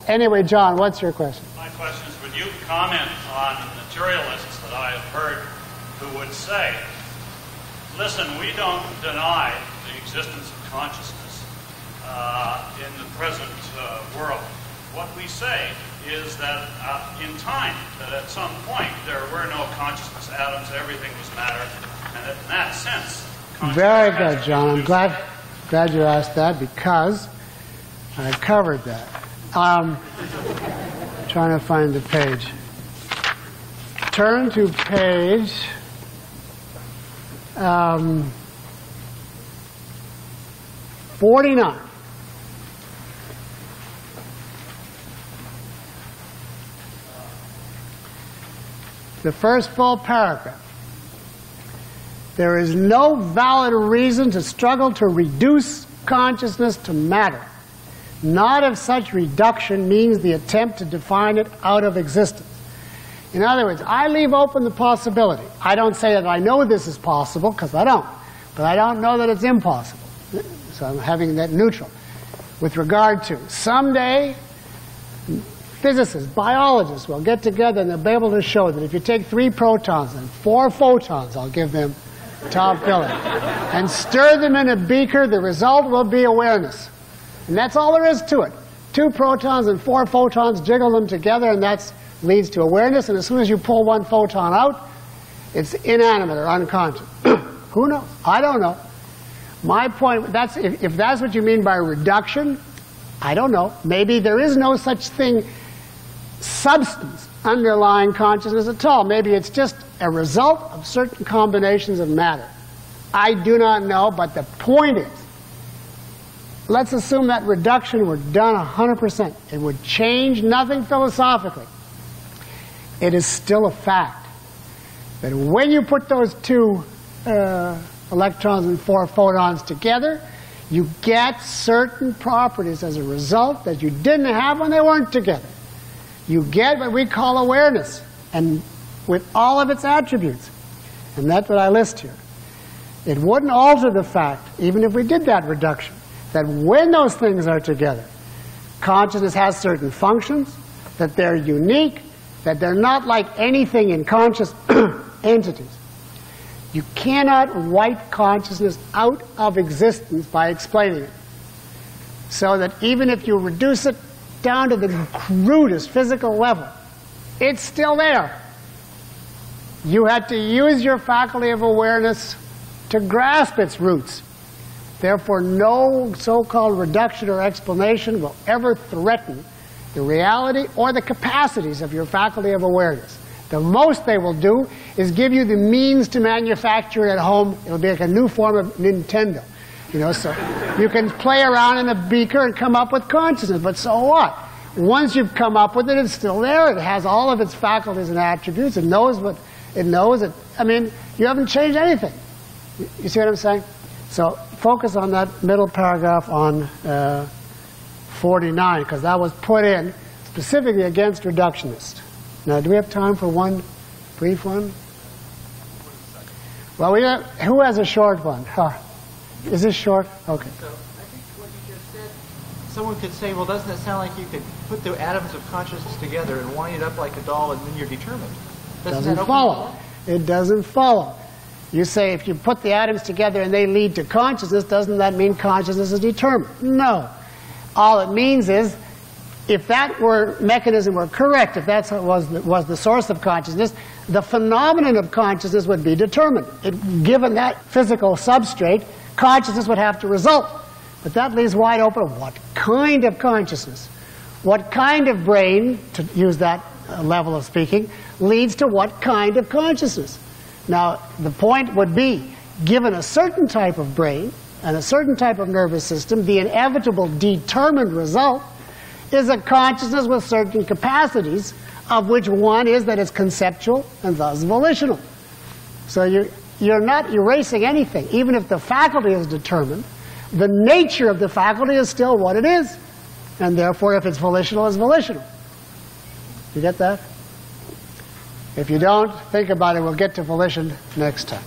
Anyway, John, what's your question? My question is, would you comment on materialists that I have heard who would say, listen, we don't deny the existence of consciousness in the present world. What we say is that in time, that at some point there were no consciousness atoms, everything was matter, and that in that sense, very good, John. I'm glad you asked that because I covered that. Trying to find the page. Turn to page 49. The first full paragraph. There is no valid reason to struggle to reduce consciousness to matter, not if such reduction means the attempt to define it out of existence. In other words, I leave open the possibility. I don't say that I know this is possible, because I don't. But I don't know that it's impossible. So I'm having that neutral. With regard to someday, physicists, biologists will get together and they'll be able to show that if you take 3 protons and 4 photons, I'll give them top billing, and stir them in a beaker, the result will be awareness. And that's all there is to it. 2 protons and 4 photons, jiggle them together, and that leads to awareness. And as soon as you pull 1 photon out, it's inanimate or unconscious. Who knows? I don't know. My point, if that's what you mean by reduction, I don't know. Maybe there is no such thing, substance underlying consciousness at all. Maybe it's just a result of certain combinations of matter. I do not know, but the point is, let's assume that reduction were done 100%. It would change nothing philosophically. It is still a fact that when you put those 2 electrons and 4 photons together, you get certain properties as a result that you didn't have when they weren't together. You get what we call awareness, and with all of its attributes. And that's what I list here. It wouldn't alter the fact, even if we did that reduction, that when those things are together, consciousness has certain functions, that they're unique, that they're not like anything in conscious entities. You cannot wipe consciousness out of existence by explaining it. So that even if you reduce it down to the crudest physical level, it's still there. You had to use your faculty of awareness to grasp its roots. Therefore, no so-called reduction or explanation will ever threaten the reality or the capacities of your faculty of awareness. The most they will do is give you the means to manufacture it at home. It'll be like a new form of Nintendo. You know, so you can play around in a beaker and come up with consciousness, but so what? Once you've come up with it, it's still there. It has all of its faculties and attributes. It knows what it knows. I mean, you haven't changed anything. You see what I'm saying? So focus on that middle paragraph on 49, because that was put in specifically against reductionists. Now, do we have time for one brief one? Well, who has a short one? Is this short? Okay. So I think what you just said, someone could say, well, doesn't it sound like you could put the atoms of consciousness together and wind it up like a doll and then you're determined? Doesn't follow. It doesn't follow. You say if you put the atoms together and they lead to consciousness, doesn't that mean consciousness is determined? No. All it means is, if that mechanism were correct, if that was the source of consciousness, the phenomenon of consciousness would be determined. Given that physical substrate, consciousness would have to result. But that leaves wide open what kind of consciousness, what kind of brain, to use that level of speaking, leads to what kind of consciousness. Now, the point would be, given a certain type of brain and a certain type of nervous system, the inevitable determined result is a consciousness with certain capacities, of which one is that it's conceptual and thus volitional. So you're not erasing anything. Even if the faculty is determined, the nature of the faculty is still what it is. And therefore, if it's volitional, it's volitional. You get that? If you don't, think about it. We'll get to volition next time.